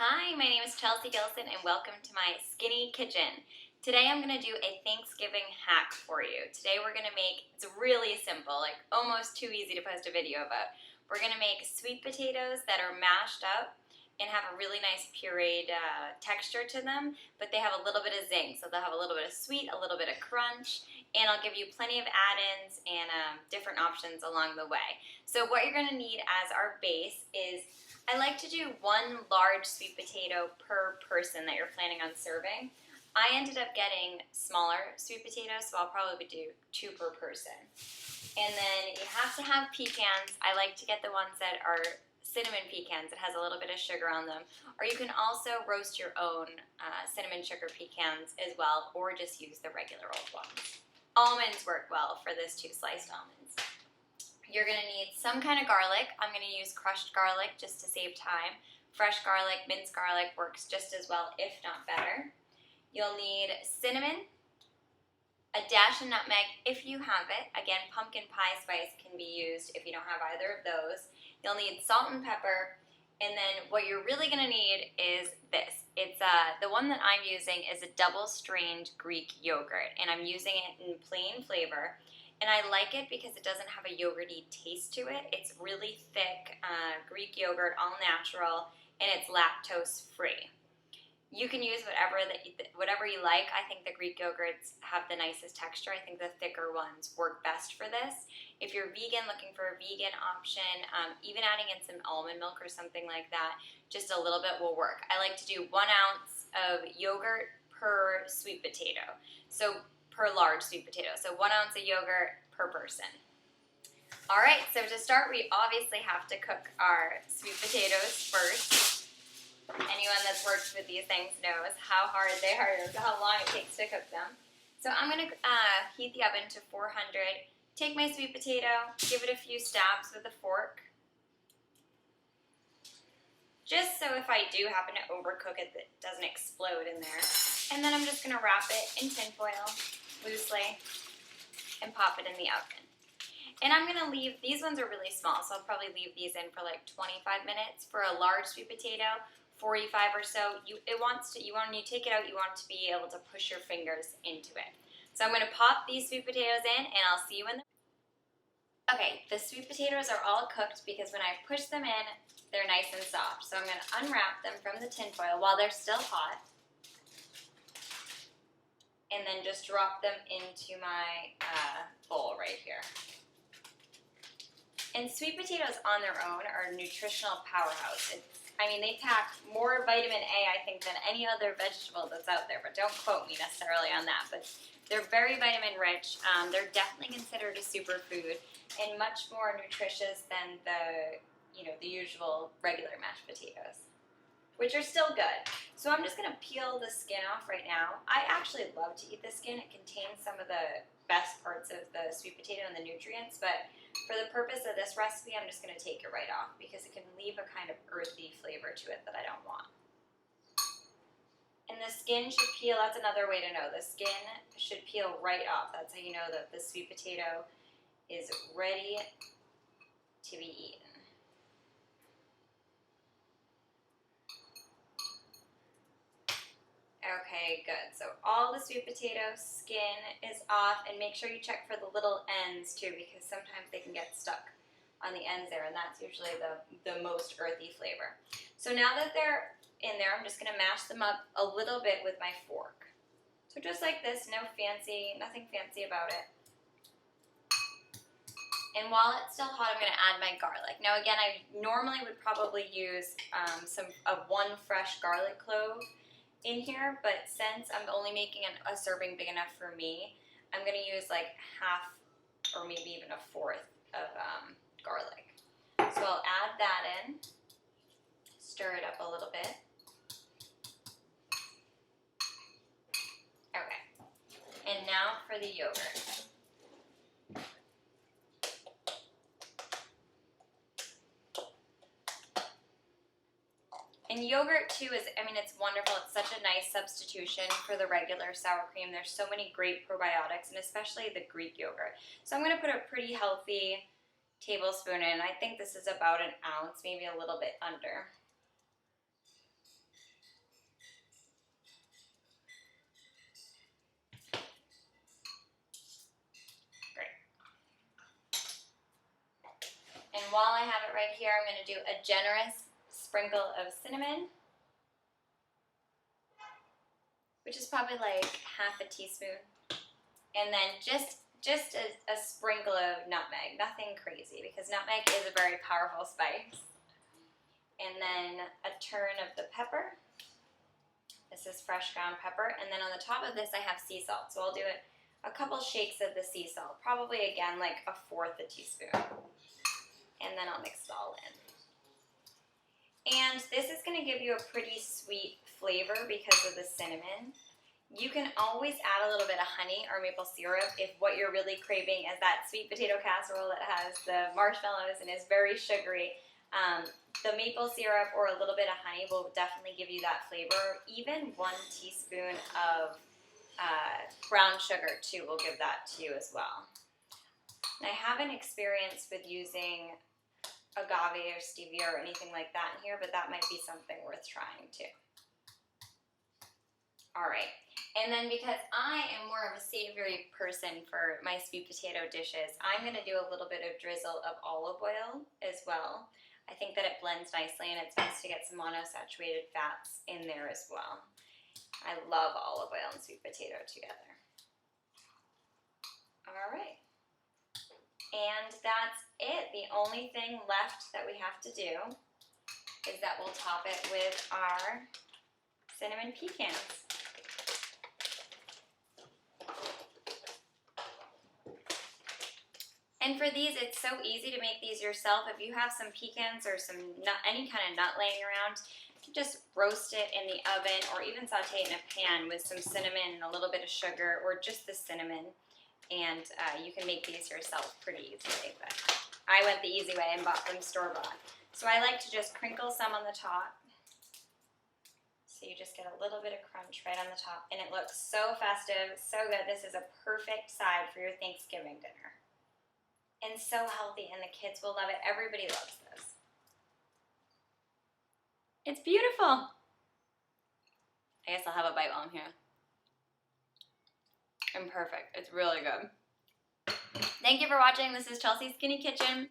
Hi, my name is Chelsea Gilson and welcome to my Skinny Kitchen. Today I'm going to do a Thanksgiving hack for you. Today we're going to make, it's really simple, like almost too easy to post a video about. We're going to make sweet potatoes that are mashed up and have a really nice pureed texture to them, but they have a little bit of zing. So they'll have a little bit of sweet, a little bit of crunch, and I'll give you plenty of add-ins and different options along the way. So what you're going to need as our base is, I like to do one large sweet potato per person that you're planning on serving. I ended up getting smaller sweet potatoes, so I'll probably do 2 per person. And then you have to have pecans. I like to get the ones that are cinnamon pecans. It has a little bit of sugar on them. Or you can also roast your own cinnamon sugar pecans as well, or just use the regular old ones. Almonds work well for this too, sliced almonds. You're going to need some kind of garlic. I'm going to use crushed garlic just to save time. Fresh garlic, minced garlic works just as well, if not better. You'll need cinnamon, a dash of nutmeg if you have it. Again, pumpkin pie spice can be used if you don't have either of those. You'll need salt and pepper, and then what you're really going to need is this. It's the one that I'm using is a double-strained Greek yogurt, and I'm using it in plain flavor. And I like it because it doesn't have a yogurty taste to it. It's really thick Greek yogurt, all natural, and it's lactose-free. You can use whatever you like. I think the Greek yogurts have the nicest texture. I think the thicker ones work best for this. If you're vegan, looking for a vegan option, even adding in some almond milk or something like that, just a little bit will work. I like to do 1 ounce of yogurt per sweet potato, so per large sweet potato. So 1 ounce of yogurt per person. All right, so to start, we obviously have to cook our sweet potatoes first. Anyone that's worked with these things knows how hard they are, how long it takes to cook them. So I'm going to heat the oven to 400. Take my sweet potato, give it a few stabs with a fork. Just so if I do happen to overcook it, it doesn't explode in there. And then I'm just going to wrap it in tin foil loosely and pop it in the oven. And I'm going to leave, these ones are really small, so I'll probably leave these in for like 25 minutes. For a large sweet potato, 45 or so, when you take it out, you want to be able to push your fingers into it. So I'm going to pop these sweet potatoes in, and I'll see you in the... Okay, the sweet potatoes are all cooked because when I push them in, they're nice and soft. So I'm going to unwrap them from the tin foil while they're still hot, and then just drop them into my bowl right here. And sweet potatoes on their own are a nutritional powerhouse. They pack more vitamin A, I think, than any other vegetable that's out there, but don't quote me necessarily on that. But they're very vitamin rich. They're definitely considered a superfood and much more nutritious than the usual regular mashed potatoes, which are still good. So I'm just going to peel the skin off right now. I actually love to eat the skin. It contains some of the best parts of the sweet potato and the nutrients, but for the purpose of this recipe, I'm just going to take it right off because it can leave a kind of earthy flavor to it that I don't want. And the skin should peel, that's another way to know. The skin should peel right off. That's how you know that the sweet potato is ready to be eaten. Okay, good. So all the sweet potato skin is off, and make sure you check for the little ends too, because sometimes they can get stuck on the ends there, and that's usually the most earthy flavor. So now that they're in there, I'm just going to mash them up a little bit with my fork. So just like this, nothing fancy about it. And while it's still hot, I'm going to add my garlic. Now again, I normally would probably use 1 fresh garlic clove in here, but since I'm only making a serving big enough for me, I'm going to use like half or maybe even a 4th of garlic. So I'll add that in, stir it up a little bit. Okay, and now for the yogurt. And yogurt too it's wonderful. It's such a nice substitution for the regular sour cream. There's so many great probiotics, and especially the Greek yogurt. So I'm going to put a pretty healthy tablespoon in. I think this is about 1 ounce, maybe a little bit under. right here, I'm going to do a generous sprinkle of cinnamon, which is probably like half a teaspoon. And then just a sprinkle of nutmeg, nothing crazy, because nutmeg is a very powerful spice. And then a turn of the pepper. This is fresh ground pepper. And then on the top of this I have sea salt. So I'll do a couple shakes of the sea salt, probably again like 1/4 teaspoon. And then I'll mix it all in. And this is going to give you a pretty sweet flavor because of the cinnamon. You can always add a little bit of honey or maple syrup if what you're really craving is that sweet potato casserole that has the marshmallows and is very sugary. The maple syrup or a little bit of honey will definitely give you that flavor. Even 1 teaspoon of brown sugar too will give that to you as well. And I haven't experienced with using agave or stevia or anything like that in here, but that might be something worth trying too. All right. And then because I am more of a savory person for my sweet potato dishes, I'm going to do a little bit of drizzle of olive oil as well. I think that it blends nicely, and it's nice to get some monosaturated fats in there as well. I love olive oil and sweet potato together. All right. And that's it. The only thing left that we have to do is that we'll top it with our cinnamon pecans. And for these, it's so easy to make these yourself. If you have some pecans or some nut, any kind of nut laying around, you can just roast it in the oven or even saute it in a pan with some cinnamon and a little bit of sugar or just the cinnamon. And you can make these yourself pretty easily. But I went the easy way and bought them store-bought. So I like to just crinkle some on the top. So you just get a little bit of crunch right on the top. And it looks so festive, so good. This is a perfect side for your Thanksgiving dinner. And so healthy, and the kids will love it. Everybody loves this. It's beautiful. I guess I'll have a bite while I'm here. And perfect. It's really good. Thank you for watching. This is Chelsea's Skinny Kitchen.